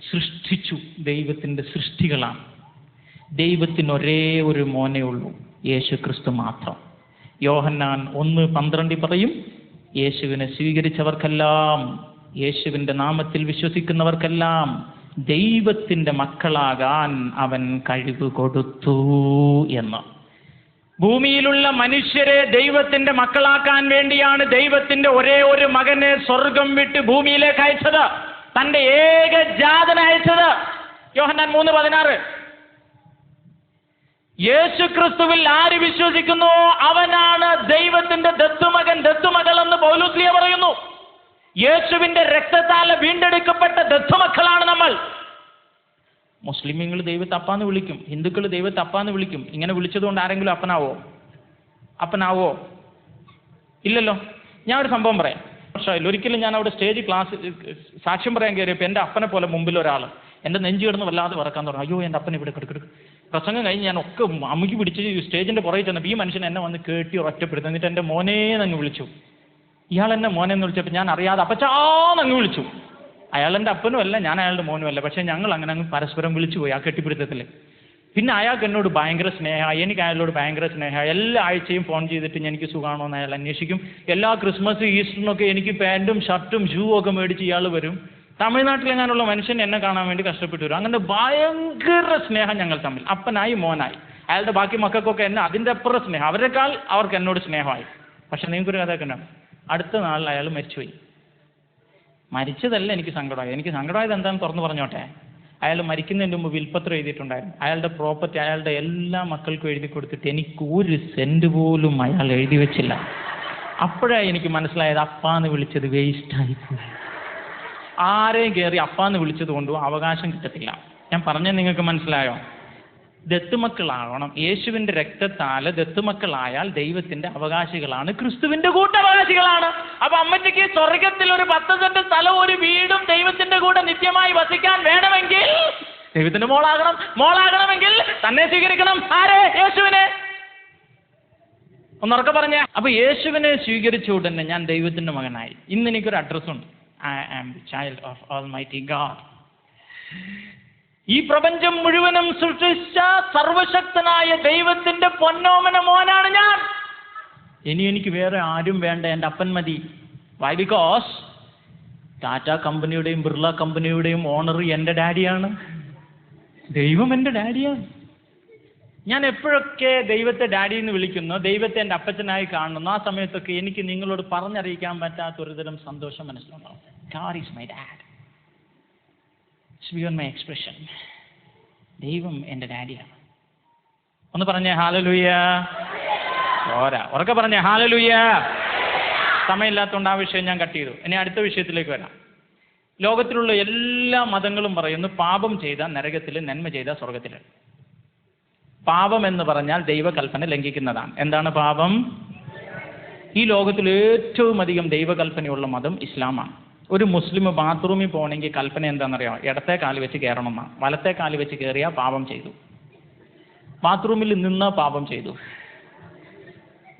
സൃഷ്ടിച്ചു. ദൈവത്തിൻ്റെ സൃഷ്ടികളാണ്. ദൈവത്തിന് ഒരേ ഒരു മോനേ ഉള്ളൂ, യേശു ക്രിസ്തു മാത്രം. യോഹന്നാൻ 1:12 പറയും, യേശുവിനെ സ്വീകരിച്ചവർക്കെല്ലാം, യേശുവിൻ്റെ നാമത്തിൽ വിശ്വസിക്കുന്നവർക്കെല്ലാം ദൈവത്തിൻ്റെ മക്കളാകാൻ അവൻ കഴിവ് കൊടുത്തു എന്ന്. ഭൂമിയിലുള്ള മനുഷ്യരെ ദൈവത്തിൻ്റെ മക്കളാക്കാൻ വേണ്ടിയാണ് ദൈവത്തിൻ്റെ ഒരേ ഒരു മകനെ സ്വർഗം വിട്ട് ഭൂമിയിലേക്ക് അയച്ചത്, തൻ്റെ ഏകജാതനെ അയച്ചത്. യോഹന്നാൻ 3:16. യേശു ക്രിസ്തുവിൽ ആര് വിശ്വസിക്കുന്നുവോ അവനാണ് ദൈവത്തിന്റെ ദത്തുമകൻ, ദത്തുമകൾ എന്ന് പൗലോസ്ലീഹ പറയുന്നു. യേശുവിന്റെ രക്തത്താൽ വീണ്ടെടുക്കപ്പെട്ട ദത്തുമക്കളാണ് നമ്മൾ. മുസ്ലിമീങ്ങൾ ദൈവത്തെ അപ്പാന്ന് വിളിക്കും, ഹിന്ദുക്കൾ ദൈവത്തെ അപ്പാന്ന് വിളിക്കും. ഇങ്ങനെ വിളിച്ചതുകൊണ്ട് ആരെങ്കിലും അപ്പനാവോ? ഇല്ലല്ലോ. ഞാൻ ഒരു സംഭവം പറയാം. ഒരിക്കലും ഞാൻ അവിടെ സ്റ്റേജ് ക്ലാസ് സാക്ഷ്യം പറയാൻ കയറിയപ്പോൾ എൻ്റെ അപ്പനെ പോലെ മുമ്പിൽ ഒരാൾ എൻ്റെ നെഞ്ചു കിടന്ന് വല്ലാതെ വറക്കാൻ തുടങ്ങി. അയ്യോ, എൻ്റെ അപ്പനെ ഇവിടെ കിടക്കും. പ്രസംഗം കഴിഞ്ഞ് ഞാൻ ഒക്കെ അമ്മുക്ക് പിടിച്ച് സ്റ്റേജിൻ്റെ പുറകെ ചെന്നപ്പോൾ ഈ മനുഷ്യൻ എന്നെ വന്ന് കേട്ടി ഒറ്റപ്പെടുത്തി. എന്നിട്ട് എൻ്റെ മോനേന്നങ്ങ് വിളിച്ചു. ഇയാൾ എന്നെ മോനെന്ന് വിളിച്ചപ്പോൾ ഞാൻ അറിയാതെ അപ്പച്ചാന്നങ്ങ് വിളിച്ചു. അയാൾ എൻ്റെ അപ്പനും അല്ല, ഞാൻ അയാളുടെ മോനും അല്ല. പക്ഷേ ഞങ്ങൾ അങ്ങനെ അങ്ങ് പരസ്പരം വിളിച്ചു പോയി ആ കെട്ടിപ്പിടുത്തത്തിൽ. പിന്നെ അയാൾക്ക് എന്നോട് ഭയങ്കര സ്നേഹമായി, എനിക്ക് അയാളോട് ഭയങ്കര സ്നേഹമായി. എല്ലാ ആഴ്ചയും ഫോൺ ചെയ്തിട്ട് എനിക്ക് സുഖമാണോ എന്ന് അയാൾ അന്വേഷിക്കും. എല്ലാ ക്രിസ്മസ് ഈസ്റ്ററിനൊക്കെ എനിക്ക് പാൻറ്റും ഷർട്ടും ഷൂവും ഒക്കെ മേടിച്ച് ഇയാൾ വരും. തമിഴ്നാട്ടിലെങ്ങാനുള്ള മനുഷ്യൻ എന്നെ കാണാൻ വേണ്ടി കഷ്ടപ്പെട്ടു വരും. അങ്ങനെ ഭയങ്കര സ്നേഹം ഞങ്ങൾ തമ്മിൽ, അപ്പനായി മോനായി. അയാളുടെ ബാക്കി മക്കൾക്കൊക്കെ എന്നെ അതിൻ്റെ അപ്പുറം സ്നേഹം, അവരെക്കാൾ അവർക്ക് എന്നോട് സ്നേഹമായി. പക്ഷെ നിങ്ങൾക്കൊരു കഥയൊക്കെ ഉണ്ടാവും. അടുത്ത നാളിൽ അയാൾ മരിച്ചുപോയി. മരിച്ചതല്ല എനിക്ക് സങ്കടമായി. എനിക്ക് സങ്കടമായത് എന്താണെന്ന് തുറന്നു പറഞ്ഞോട്ടെ. അയാൾ മരിക്കുന്നതിന് മുമ്പ് വിൽപ്പത്രം എഴുതിയിട്ടുണ്ടായിരുന്നു. അയാളുടെ പ്രോപ്പർട്ടി അയാളുടെ എല്ലാ മക്കൾക്കും എഴുതി കൊടുത്തിട്ട് എനിക്ക് 1 സെന്റ് പോലും അയാൾ എഴുതി വെച്ചില്ല. അപ്പോഴാണ് എനിക്ക് മനസ്സിലായത് അപ്പാന്ന് വിളിച്ചത് വേസ്റ്റായിപ്പോയി. ആരെയും കയറി അപ്പാന്ന് വിളിച്ചത് കൊണ്ടും അവകാശം കിട്ടത്തില്ല. ഞാൻ പറഞ്ഞത് നിങ്ങൾക്ക് മനസ്സിലായോ? ദത്തുമക്കളാവണം. യേശുവിൻ്റെ രക്തത്താൽ ദത്തുമക്കളായാൽ ദൈവത്തിൻ്റെ അവകാശികളാണ്, ക്രിസ്തുവിൻ്റെ കൂട്ടവകാശികളാണ്. അപ്പൊ അമ്മയ്ക്ക് സ്വർഗത്തിൽ ഒരു 10 സെന്റ് സ്ഥലവും ഒരു വീടും ദൈവത്തിന്റെ കൂടെ നിത്യമായി വസിക്കാൻ വേണമെങ്കിൽ ദൈവത്തിന്റെ മോളാകണമെങ്കിൽ തന്നെ സ്വീകരിക്കണം. ആരെ? യേശുവിനെ. ഒന്നുറക്കെ പറഞ്ഞേ. അപ്പൊ യേശുവിനെ സ്വീകരിച്ച ഉടനെ ഞാൻ ദൈവത്തിന്റെ മകനായി. ഇന്ന് എനിക്കൊരു അഡ്രസ്സുണ്ട്. I am the child of Almighty God. ഈ പ്രപഞ്ചം മുഴുവനും സൃഷ്ടിച്ച സർവശക്തനായ ദൈവത്തിന്റെ പൊന്നോമന മോനാണ് ഞാൻ. ഇനി എനിക്ക് വേറെ ആരും വേണ്ട, എൻ്റെ അപ്പൻ മതി. വൈ? ബിക്കോസ് ടാറ്റ കമ്പനിയുടെയും ബിർള കമ്പനിയുടെയും ഓണർ എൻ്റെ ഡാഡിയാണ്. ദൈവം എൻ്റെ ഡാഡിയാണ്. ഞാൻ എപ്പോഴൊക്കെ ദൈവത്തെ ഡാഡി എന്ന് വിളിക്കുന്നു, ദൈവത്തെ എൻ്റെ അപ്പച്ചനായി കാണുന്നു, ആ സമയത്തൊക്കെ എനിക്ക് നിങ്ങളോട് പറഞ്ഞറിയിക്കാൻ പറ്റാത്ത ഒരുതരം സന്തോഷം മനസ്സിലുണ്ടാവും. God is my dad. It's beyond my expression. ദൈവം എൻ്റെ ഡാഡിയാണ്. ഒന്ന് പറഞ്ഞേ ഹല്ലേലൂയ. ഉറക്കെ പറഞ്ഞേ ഹല്ലേലൂയ. സമയമില്ലാത്തതുകൊണ്ട് ആ വിഷയം ഞാൻ കട്ട് ചെയ്തു. ഇനി അടുത്ത വിഷയത്തിലേക്ക് വരാം. ലോകത്തിലുള്ള എല്ലാ മതങ്ങളും പറയുന്നു പാപം ചെയ്താൽ നരകത്തിൽ, നന്മ ചെയ്താൽ സ്വർഗത്തിൽ. പാപം എന്ന് പറഞ്ഞാൽ ദൈവകൽപ്പന ലംഘിക്കുന്നതാണ്. എന്താണ് പാപം? ഈ ലോകത്തിൽ ഏറ്റവും അധികം ദൈവകൽപ്പനയുള്ള മതം ഇസ്ലാമാണ്. ഒരു മുസ്ലിം ബാത്റൂമിൽ പോകണമെങ്കിൽ കൽപ്പന എന്താണെന്നറിയാമോ? ഇടത്തെ കാല് വെച്ച് കയറണം എന്നാണ്. വലത്തെ കാല് വെച്ച് കയറിയാൽ പാപം ചെയ്തു. ബാത്റൂമിൽ നിന്നാ പാപം ചെയ്തു.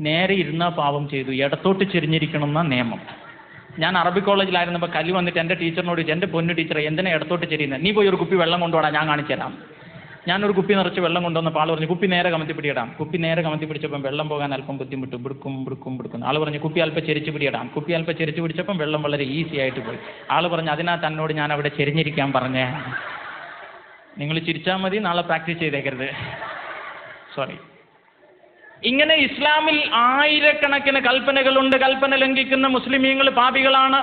നേരെ ഇരുന്നാ പാപം ചെയ്തു. ഇടത്തോട്ട് ചെരിഞ്ഞിരിക്കണം എന്നാ നിയമം. ഞാൻ അറബി കോളേജിലായിരുന്നപ്പോൾ കലി വന്നിട്ട് എൻ്റെ ടീച്ചറിനോട് ചോദിച്ചു, എൻ്റെ പൊന്നു ടീച്ചറെ എന്തിനാ ഇടത്തോട്ട് ചെരിയുന്നത്? നീ പോയി ഒരു കുപ്പി വെള്ളം കൊണ്ടുപോടാ, ഞാൻ കാണിച്ചു തരാം. ഞാനൊരു കുപ്പി നിറച്ച് വെള്ളം കൊണ്ടുവന്നപ്പോൾ ആൾ പറഞ്ഞു കുപ്പി നേരെ കമത്തി പിടിയിടാം. കുപ്പി നേരെ കമത്തി പിടിച്ചപ്പം വെള്ളം പോകാൻ അല്പം ബുദ്ധിമുട്ട്, ബിടുക്കും. ആൾ പറഞ്ഞു കുപ്പി അല്പം ചെരിച്ച് പിടിയിടാം. കുപ്പി അല്പം ചെരിച്ച് പിടിച്ചപ്പം വെള്ളം വളരെ ഈസി ആയിട്ട് പോയി. ആൾ പറഞ്ഞു അതിനാ തന്നോട് ഞാൻ അവിടെ ചെരിഞ്ഞിരിക്കാൻ പറഞ്ഞേ. നിങ്ങൾ ചിരിച്ചാൽ മതി, നാളെ പ്രാക്ടീസ് ചെയ്തേക്കരുത്. സോറി. ഇങ്ങനെ ഇസ്ലാമിൽ ആയിരക്കണക്കിന് കൽപ്പനകളുണ്ട്. കൽപ്പന ലംഘിക്കുന്ന മുസ്ലിമീങ്ങൾ പാപികളാണ്.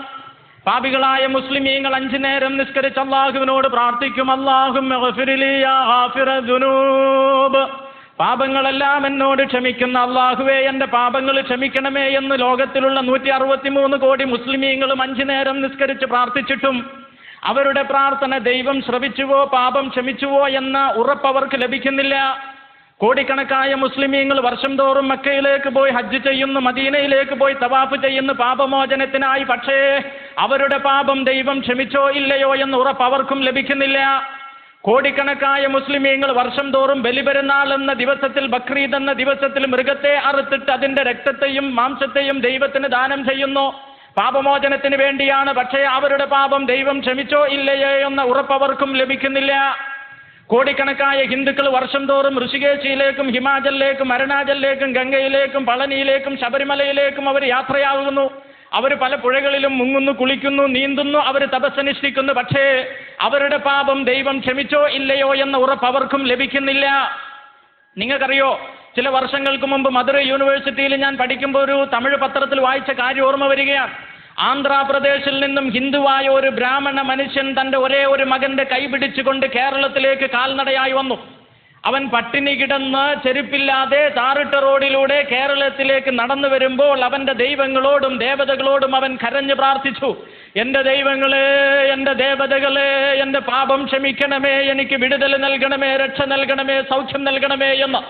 പാപികളായ മുസ്ലിമീങ്ങൾ 5 നേരം നിസ്കരിച്ച് അല്ലാഹുവിനോട് പ്രാർത്ഥിക്കും, അല്ലാഹുമ്മ ഗഫിർലി യാ ഗാഫിറ ദുനൂബ്, പാപങ്ങളെല്ലാം എന്നോട് ക്ഷമിക്കുന്ന അല്ലാഹുവേ എൻ്റെ പാപങ്ങൾ ക്ഷമിക്കണമേ എന്ന് ലോകത്തിലുള്ള 163 കോടി മുസ്ലിമീങ്ങളും 5 നേരം നിസ്കരിച്ച് പ്രാർത്ഥിച്ചിട്ടും അവരുടെ പ്രാർത്ഥന ദൈവം ശ്രവിച്ചുവോ പാപം ക്ഷമിച്ചുവോ എന്ന ഉറപ്പ് അവർക്ക് ലഭിക്കുന്നില്ല. കോടിക്കണക്കായ മുസ്ലിമീങ്ങൾ വർഷം തോറും മക്കയിലേക്ക് പോയി ഹജ്ജ് ചെയ്യുന്നു, മദീനയിലേക്ക് പോയി തവാഫ് ചെയ്യുന്നു പാപമോചനത്തിനായി. പക്ഷേ അവരുടെ പാപം ദൈവം ക്ഷമിച്ചോ ഇല്ലയോ എന്ന് ഉറപ്പ് അവർക്കും ലഭിക്കുന്നില്ല. കോടിക്കണക്കായ മുസ്ലിമീങ്ങൾ വർഷം തോറും ബലിപെരുന്നാൾ എന്ന ദിവസത്തിൽ, ബക്രീദ് എന്ന ദിവസത്തിൽ മൃഗത്തെ അറുത്തിട്ട് അതിൻ്റെ രക്തത്തെയും മാംസത്തെയും ദൈവത്തിന് ദാനം ചെയ്യുന്നു. പാപമോചനത്തിന് വേണ്ടിയാണ്. പക്ഷേ അവരുടെ പാപം ദൈവം ക്ഷമിച്ചോ ഇല്ലയോ എന്ന ഉറപ്പവർക്കും ലഭിക്കുന്നില്ല. കോടിക്കണക്കായ ഹിന്ദുക്കൾ വർഷം തോറും ഋഷികേശിയിലേക്കും ഹിമാചലിലേക്കും അരുണാചലിലേക്കും ഗംഗയിലേക്കും പളനിയിലേക്കും ശബരിമലയിലേക്കും അവർ യാത്രയാകുന്നു. അവർ പല പുഴകളിലും മുങ്ങുന്നു, കുളിക്കുന്നു, നീന്തുന്നു, അവർ തപസ്സനുഷ്ഠിക്കുന്നു. പക്ഷേ അവരുടെ പാപം ദൈവം ക്ഷമിച്ചോ ഇല്ലയോ എന്ന ഉറപ്പ് അവർക്കും ലഭിക്കുന്നില്ല. നിങ്ങൾക്കറിയോ, ചില വർഷങ്ങൾക്ക് മുമ്പ് മധുര യൂണിവേഴ്സിറ്റിയിൽ ഞാൻ പഠിക്കുമ്പോൾ ഒരു തമിഴ് പത്രത്തിൽ വായിച്ച കാര്യം ഓർമ്മ വരികയാണ്. ആന്ധ്രാപ്രദേശിൽ നിന്നും ഹിന്ദുവായ ഒരു ബ്രാഹ്മണ മനുഷ്യൻ തൻ്റെ ഒരേ ഒരു മകന്റെ കൈ പിടിച്ചുകൊണ്ട് കേരളത്തിലേക്ക് കാൽനടയായി വന്നു. അവൻ പട്ടിണി കിടന്ന് ചെരുപ്പില്ലാതെ ടാറിട്ട റോഡിലൂടെ കേരളത്തിലേക്ക് നടന്നു വരുമ്പോൾ അവന്റെ ദൈവങ്ങളോടും ദേവതകളോടും അവൻ കരഞ്ഞു പ്രാർത്ഥിച്ചു, എൻ്റെ ദൈവങ്ങളെ, എൻ്റെ ദേവതകളെ, എൻ്റെ പാപം ക്ഷമിക്കണമേ, എനിക്ക് വിടുതൽ നൽകണമേ, രക്ഷ നൽകണമേ, സൗഖ്യം നൽകണമേ എന്ന്.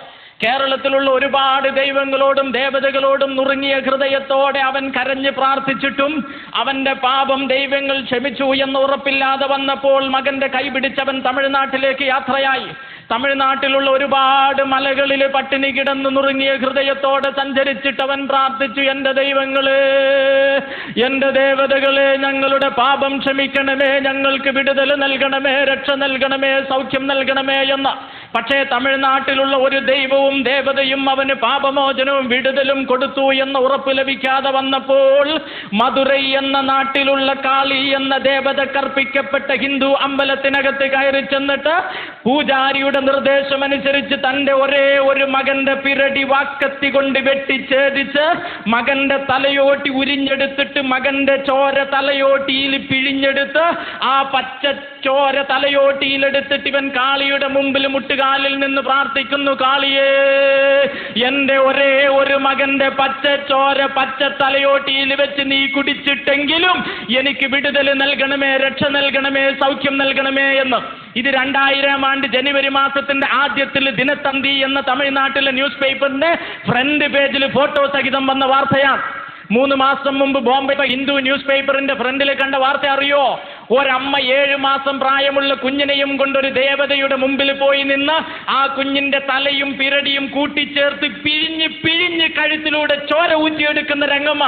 കേരളത്തിലുള്ള ഒരുപാട് ദൈവങ്ങളോടും ദേവതകളോടും നുറുങ്ങിയ ഹൃദയത്തോടെ അവൻ കരഞ്ഞ് പ്രാർത്ഥിച്ചിട്ടും അവന്റെ പാപം ദൈവങ്ങൾ ക്ഷമിച്ചു എന്ന് ഉറപ്പില്ലാതെ വന്നപ്പോൾ മകന്റെ കൈ പിടിച്ചവൻ തമിഴ്നാട്ടിലേക്ക് യാത്രയായി. തമിഴ്നാട്ടിലുള്ള ഒരുപാട് മലകളിൽ പട്ടിണി കിടന്ന് നുറുങ്ങിയ ഹൃദയത്തോടെ സഞ്ചരിച്ചിട്ടവൻ പ്രാർത്ഥിച്ചു, എൻ്റെ ദൈവങ്ങളെ, എൻ്റെ ദേവതകളെ, ഞങ്ങളുടെ പാപം ക്ഷമിക്കണമേ, ഞങ്ങൾക്ക് വിടുതൽ നൽകണമേ, രക്ഷ നൽകണമേ, സൗഖ്യം നൽകണമേ എന്ന്. പക്ഷേ തമിഴ്നാട്ടിലുള്ള ഒരു ദൈവവും ദേവതയും അവന് പാപമോചനവും വിടുതലും കൊടുത്തു എന്ന ഉറപ്പ് ലഭിക്കാതെ വന്നപ്പോൾ മധുരൈ എന്ന നാട്ടിലുള്ള കാളി എന്ന ദേവത കർപ്പിക്കപ്പെട്ട ഹിന്ദു അമ്പലത്തിനകത്ത് കയറി ചെന്നിട്ട് പൂജാരിയുടെ നിർദ്ദേശമനുസരിച്ച് തൻ്റെ ഒരേ ഒരു മകന്റെ പിരടി വാക്കത്തി കൊണ്ട് വെട്ടിച്ചേദിച്ച് മകന്റെ തലയോട്ടി ഉരിഞ്ഞെടുത്തിട്ട് മകന്റെ ചോര തലയോട്ടിയിൽ പിഴിഞ്ഞെടുത്ത് ആ പച്ച ചോര തലയോട്ടിയിലെടുത്തിട്ട് ഇവൻ കാളിയുടെ മുമ്പിൽ മുട്ടുകാലിൽ നിന്ന് പ്രാർത്ഥിക്കുന്നു, കാളിയേ, എൻ്റെ ഒരേ ഒരു മകന്റെ പച്ച ചോര പച്ച തലയോട്ടിയിൽ വെച്ച് നീ കുടിച്ചിട്ടെങ്കിലും എനിക്ക് വിടുതൽ നൽകണമേ, രക്ഷ നൽകണമേ, സൗഖ്യം നൽകണമേ എന്ന്. ഇത് 2000 ആണ്ട് ജനുവരി മാസത്തിന്റെ ആദ്യത്തിൽ ദിനത്തന്തി എന്ന തമിഴ്നാട്ടിലെ ന്യൂസ് പേപ്പറിന്റെ ഫ്രണ്ട് പേജിൽ ഫോട്ടോ സഹിതം വന്ന വാർത്തയാണ്. 3 മാസം മുമ്പ് ബോംബെ ഹിന്ദു ന്യൂസ് പേപ്പറിന്റെ ഫ്രണ്ടിൽ കണ്ട വാർത്ത അറിയോ? ഒരമ്മ 7 മാസം പ്രായമുള്ള കുഞ്ഞിനെയും കൊണ്ടൊരു ദേവതയുടെ മുമ്പിൽ പോയി നിന്ന് ആ കുഞ്ഞിന്റെ തലയും പിരടിയും കൂട്ടിച്ചേർത്ത് പിഴിഞ്ഞ് പിഴിഞ്ഞ് കഴുത്തിലൂടെ ചോര ഊറ്റിയെടുക്കുന്ന രംഗമ്മ.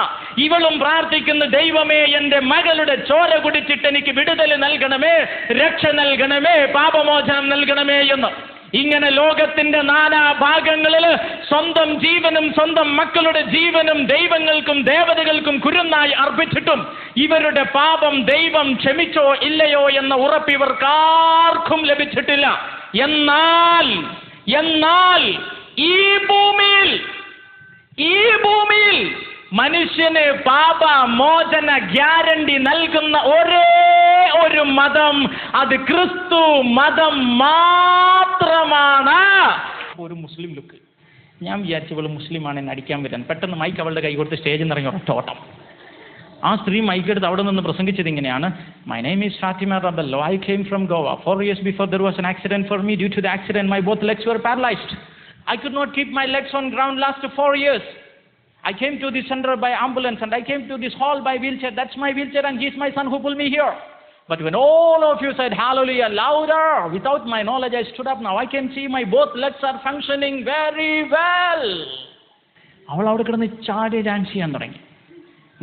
ഇവളും പ്രാർത്ഥിക്കുന്ന, ദൈവമേ, എൻ്റെ മകളുടെ ചോര കുടിച്ചിട്ട് എനിക്ക് വിടുതൽ നൽകണമേ, രക്ഷ നൽകണമേ, പാപമോചനം നൽകണമേ എന്ന്. ഇങ്ങനെ ലോകത്തിന്റെ നാനാഭാഗങ്ങളിൽ സ്വന്തം ജീവനും സ്വന്തം മക്കളുടെ ജീവനും ദൈവങ്ങൾക്കും ദേവതകൾക്കും കുരുന്നായി അർപ്പിച്ചിട്ടും ഇവരുടെ പാപം ദൈവം ക്ഷമിച്ചോ ഇല്ലയോ എന്ന ഉറപ്പ് ഇവർക്കാർക്കും ലഭിച്ചിട്ടില്ല. എന്നാൽ ഈ ഭൂമിയിൽ മനുഷ്യന് പാപമോചന ഗ്യാരണ്ടി നൽകുന്ന ഒരേ ഒരു മതം, അത് ക്രിസ്തു മതം മാത്രമാണ്. ഒരു മുസ്ലിം ലുക്ക്. ഞാൻ വിചാരിച്ചു ഇവള് മുസ്ലിമാണെന്ന് അടിക്കാൻ വരാൻ. പെട്ടെന്ന് മൈക്ക് അവളുടെ കൈ കൊടുത്ത് സ്റ്റേജിൽ നിന്ന് ഇറങ്ങി ഒറ്റോട്ടം. ആ സ്ത്രീ മൈക്കെടുത്ത് അവിടെ നിന്ന് പ്രസംഗിച്ചത് ഇങ്ങനെയാണ്: my name is Fatima Rebello, I came from Goa. 4 years before there was an accident for me. Due to the accident my both legs were paralyzed. I could not keep my legs on ground last 4 years. I came to this center by ambulance and I came to this hall by wheelchair. That's my wheelchair and he's my son who pulled me here. But when all of you said hallelujah louder, without my knowledge I stood up. Now I can see my both legs are functioning very well. അവൾ അവിടെ കിടന്ന് ചാടി dance ചെയ്യാൻ തുടങ്ങി.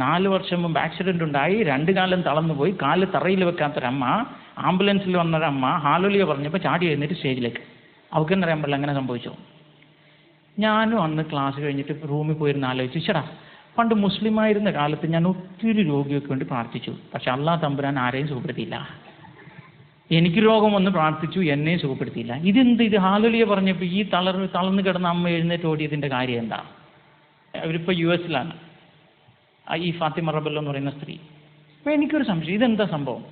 4 വർഷം മുമ്പ് accident ഉണ്ടായി, 2 കാലും തളർന്നു പോയി, കാല് തറയിൽ വെക്കാത്തൊരമ്മ, ആംബുലൻസിൽ വന്നൊരമ്മ ഹാലലുയ പറഞ്ഞപ്പോൾ ചാടി എഴുന്നേറ്റ് സ്റ്റേജിലേക്ക്. അവൾക്കെന്നറിയാൻ പാടില്ല അങ്ങനെ സംഭവിച്ചു. ഞാനും അന്ന് ക്ലാസ് കഴിഞ്ഞിട്ട് റൂമിൽ പോയിരുന്ന് ആലോചിച്ചു, ചേട്ടാ, പണ്ട് മുസ്ലിമായിരുന്ന കാലത്ത് ഞാൻ ഒത്തിരി രോഗിയൊക്കെ വേണ്ടി പ്രാർത്ഥിച്ചു, പക്ഷെ അള്ളാഹ് തമ്പുരാൻ ആരെയും സുഖപ്പെടുത്തിയില്ല. എനിക്ക് രോഗം വന്ന് പ്രാർത്ഥിച്ചു, എന്നെയും സുഖപ്പെടുത്തിയില്ല. ഇത് ഹാലലുയ പറഞ്ഞപ്പോൾ ഈ തളർന്ന് കിടന്ന അമ്മ എഴുന്നേറ്റ് ഓടിയതിൻ്റെ കാര്യം എന്താ? അവരിപ്പോൾ US-ലാണ്, ഈ ഫാത്തിമ റബല്ലോ എന്ന് പറയുന്ന സ്ത്രീ. അപ്പോൾ എനിക്കൊരു സംശയം, ഇതെന്താ സംഭവം?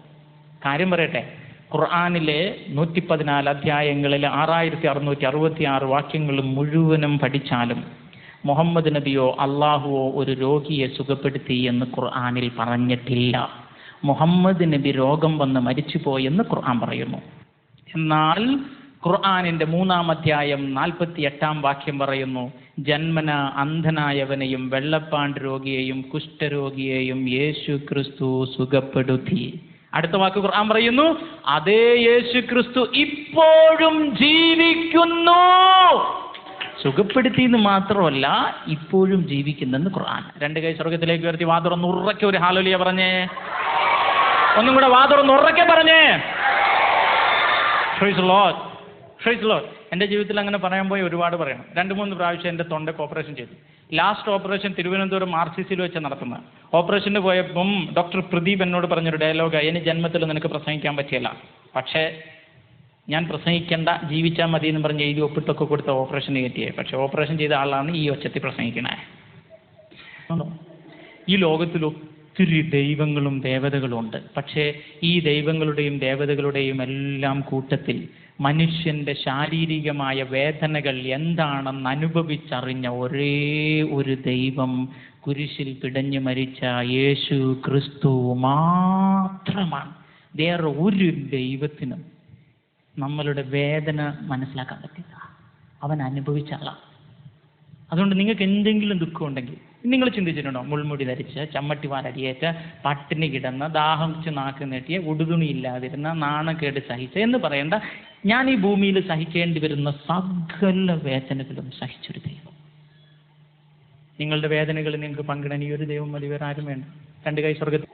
കാര്യം പറയട്ടെ. ഖുർആനിലെ 114 അധ്യായങ്ങളിൽ 6666 വാക്യങ്ങളും മുഴുവനും പഠിച്ചാലും മുഹമ്മദ് നബിയോ അള്ളാഹുവോ ഒരു രോഗിയെ സുഖപ്പെടുത്തി എന്ന് ഖുർആനിൽ പറഞ്ഞിട്ടില്ല. മുഹമ്മദ് നബി രോഗം വന്ന് മരിച്ചുപോയെന്ന് ഖുർആൻ പറയുന്നു. എന്നാൽ ഖുർആനിന്റെ 3-ാം അധ്യായം 48-ാം വാക്യം പറയുന്നു, ജന്മന അന്ധനായവനെയും വെള്ളപ്പാണ്ട് രോഗിയെയും കുഷ്ഠരോഗിയെയും യേശു ക്രിസ്തു സുഖപ്പെടുത്തി. അടുത്ത വാക്ക് ഖുർആൻ പറയുന്നു, അതേ യേശു ക്രിസ്തു ഇപ്പോഴും ജീവിക്കുന്നു. സുഖപ്പെടുത്തിയെന്ന് മാത്രമല്ല ഇപ്പോഴും ജീവിക്കുന്നെന്ന് ഖുർആൻ. 2 കൈ സ്വർഗത്തിലേക്ക് ഉയർത്തി വാ തുറന്ന് ഉറക്കെ ഒരു ഹല്ലേലൂയ പറഞ്ഞേ. ഒന്നും കൂടെ വാ തുറന്ന് ഉറക്കെ പറഞ്ഞേ. Praise the Lord, praise the Lord. എൻ്റെ ജീവിതത്തിൽ അങ്ങനെ പറയാൻ പോയി ഒരുപാട് പറയണം. 2-3 പ്രാവശ്യം എൻ്റെ തൊണ്ടയ്ക്ക് ഓപ്പറേഷൻ ചെയ്തു. ലാസ്റ്റ് ഓപ്പറേഷൻ തിരുവനന്തപുരം RCCയിൽ വെച്ച് നടത്തുന്ന ഓപ്പറേഷന് പോയപ്പം ഡോക്ടർ പ്രദീപ് എന്നോട് പറഞ്ഞൊരു ഡയലോഗ്, ഇനി ജന്മത്തിൽ നിനക്ക് പ്രസംഗിക്കാൻ പറ്റില്ല, പക്ഷേ ഞാൻ പ്രസംഗിക്കേണ്ട, ജീവിച്ചാൽ മതി എന്ന് പറഞ്ഞ് എഴുതി ഒപ്പിട്ടൊക്കെ കൊടുത്ത ഓപ്പറേഷൻ കയറ്റിയേ. പക്ഷേ ഓപ്പറേഷൻ ചെയ്ത ആളാണ് ഈ ഒച്ചത്തിൽ പ്രസംഗിക്കണേ. ഈ ലോകത്തിൽ ഒത്തിരി ദൈവങ്ങളും ദേവതകളും ഉണ്ട്. പക്ഷേ ഈ ദൈവങ്ങളുടെയും ദേവതകളുടെയും എല്ലാം കൂട്ടത്തിൽ മനുഷ്യൻ്റെ ശാരീരികമായ വേദനകൾ എന്താണെന്ന് അനുഭവിച്ചറിഞ്ഞ ഒരേ ഒരു ദൈവം കുരിശിൽ പിടഞ്ഞു മരിച്ച യേശു ക്രിസ്തു മാത്രമാണ്. വേറെ ഒരു ദൈവത്തിനും നമ്മളുടെ വേദന മനസ്സിലാക്കാൻ പറ്റില്ല. അവൻ അനുഭവിച്ച ആളാണ്. അതുകൊണ്ട് നിങ്ങൾക്ക് എന്തെങ്കിലും ദുഃഖം ഉണ്ടെങ്കിൽ നിങ്ങൾ ചിന്തിച്ചിട്ടുണ്ടോ? മുൾമുടി ധരിച്ച്, ചമ്മട്ടി വാലടിയേറ്റ്, പട്ടിണി കിടന്ന്, ദാഹം വെച്ച് നാക്ക് നീട്ടിയ, ഉടുതുണി ഇല്ലാതിരുന്ന, നാണക്കേട് സഹിച്ച എന്ന് പറയേണ്ട, ഞാൻ ഈ ഭൂമിയിൽ സഹിക്കേണ്ടി വരുന്ന സകല വേദനകളും സഹിച്ചൊരു ദൈവം. നിങ്ങളുടെ വേദനകൾ നിങ്ങൾക്ക് പങ്കിടാൻ ഈ ഒരു ദൈവം മതി, വേറെ ആരും വേണ്ട. 2 കൈ സ്വർഗത്തിൽ.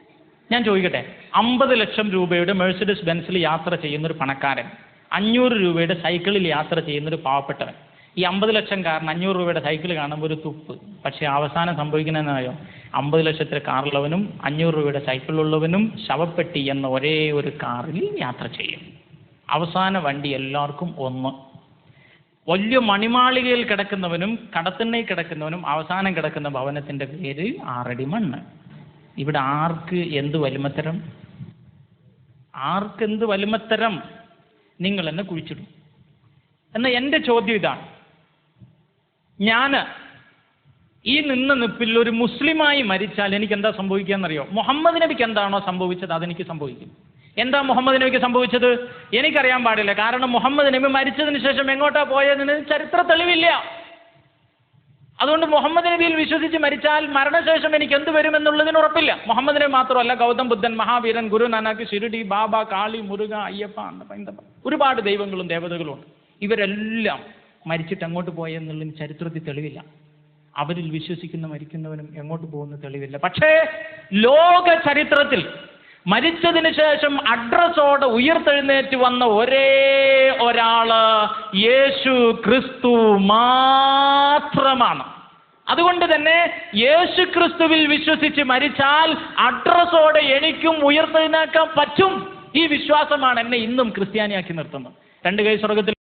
ഞാൻ ചോദിക്കട്ടെ, 50 ലക്ഷം രൂപയുടെ മെഴ്സിഡസ് ബെൻസിൽ യാത്ര ചെയ്യുന്നൊരു പണക്കാരൻ, 500 രൂപയുടെ സൈക്കിളിൽ യാത്ര ചെയ്യുന്നൊരു പാവപ്പെട്ടവൻ, ഈ 50 ലക്ഷംകാരൻ 500 രൂപയുടെ സൈക്കിൾ കാണുമ്പോൾ ഒരു തുപ്പ്. പക്ഷേ അവസാനം സംഭവിക്കുന്നതെന്നറിയോ? 50 ലക്ഷത്തിലെ കാറുള്ളവനും 500 രൂപയുടെ സൈക്കിളുള്ളവനും ശവപ്പെട്ടി എന്ന ഒരേ ഒരു കാറിൽ യാത്ര ചെയ്യും. അവസാന വണ്ടി എല്ലാവർക്കും ഒന്ന്. വലിയ മണിമാളികയിൽ കിടക്കുന്നവനും കടത്തിണ്ണയിൽ കിടക്കുന്നവനും അവസാനം കിടക്കുന്ന ഭവനത്തിൻ്റെ പേര് 6 അടി മണ്ണ്. ഇവിടെ ആർക്ക് എന്ത് വലിമത്തരം? ആർക്കെന്ത് വലിമത്തരം? നിങ്ങൾ എന്നെ കുഴിച്ചിടും. എന്നാൽ എൻ്റെ ചോദ്യം ഇതാണ്, ഞാൻ ഈ നിപ്പിൽ ഒരു മുസ്ലിമായി മരിച്ചാൽ എനിക്ക് എന്താ സംഭവിക്കാന്നറിയോ? മുഹമ്മദ് നബിക്ക് എന്താണോ സംഭവിച്ചത് അതെനിക്ക് സംഭവിക്കും. എന്താ മുഹമ്മദ് നബിക്ക് സംഭവിച്ചത്? എനിക്കറിയാൻ പാടില്ല. കാരണം മുഹമ്മദ് നബി മരിച്ചതിന് ശേഷം എങ്ങോട്ടാ പോയതിന് ചരിത്ര തെളിവില്ല. അതുകൊണ്ട് മുഹമ്മദ് നബിയിൽ വിശ്വസിച്ച് മരിച്ചാൽ മരണശേഷം എനിക്ക് എന്ത് വരുമെന്നുള്ളതിന് ഉറപ്പില്ല. മുഹമ്മദ് നബി മാത്രമല്ല, ഗൗതം ബുദ്ധൻ, മഹാവീരൻ, ഗുരു നാനക്, ഷിരടി ബാബ, കാളി, മുരുക, അയ്യപ്പ, ഒരുപാട് ദൈവങ്ങളും ദേവതകളും ഉണ്ട്. ഇവരെല്ലാം മരിച്ചിട്ട് അങ്ങോട്ട് പോയെന്നുള്ളതിന് ചരിത്രത്തിൽ തെളിവില്ല. അവരിൽ വിശ്വസിക്കുന്ന മരിക്കുന്നവനും എങ്ങോട്ട് പോകുന്ന തെളിവില്ല. പക്ഷേ ലോക ചരിത്രത്തിൽ മരിച്ചതിന് ശേഷം അഡ്രസ്സോടെ ഉയർത്തെഴുന്നേറ്റ് വന്ന ഒരേ ഒരാള് യേശു ക്രിസ്തു മാത്രമാണ്. അതുകൊണ്ട് തന്നെ യേശു ക്രിസ്തുവിൽ വിശ്വസിച്ച് മരിച്ചാൽ അഡ്രസ്സോടെ എനിക്കും ഉയർത്തെഴുന്നേൽക്കാൻ പറ്റും. ഈ വിശ്വാസമാണ് എന്നെ ഇന്നും ക്രിസ്ത്യാനിയാക്കി നിർത്തുന്നത്. 2 കൈ സ്വർഗത്തിൽ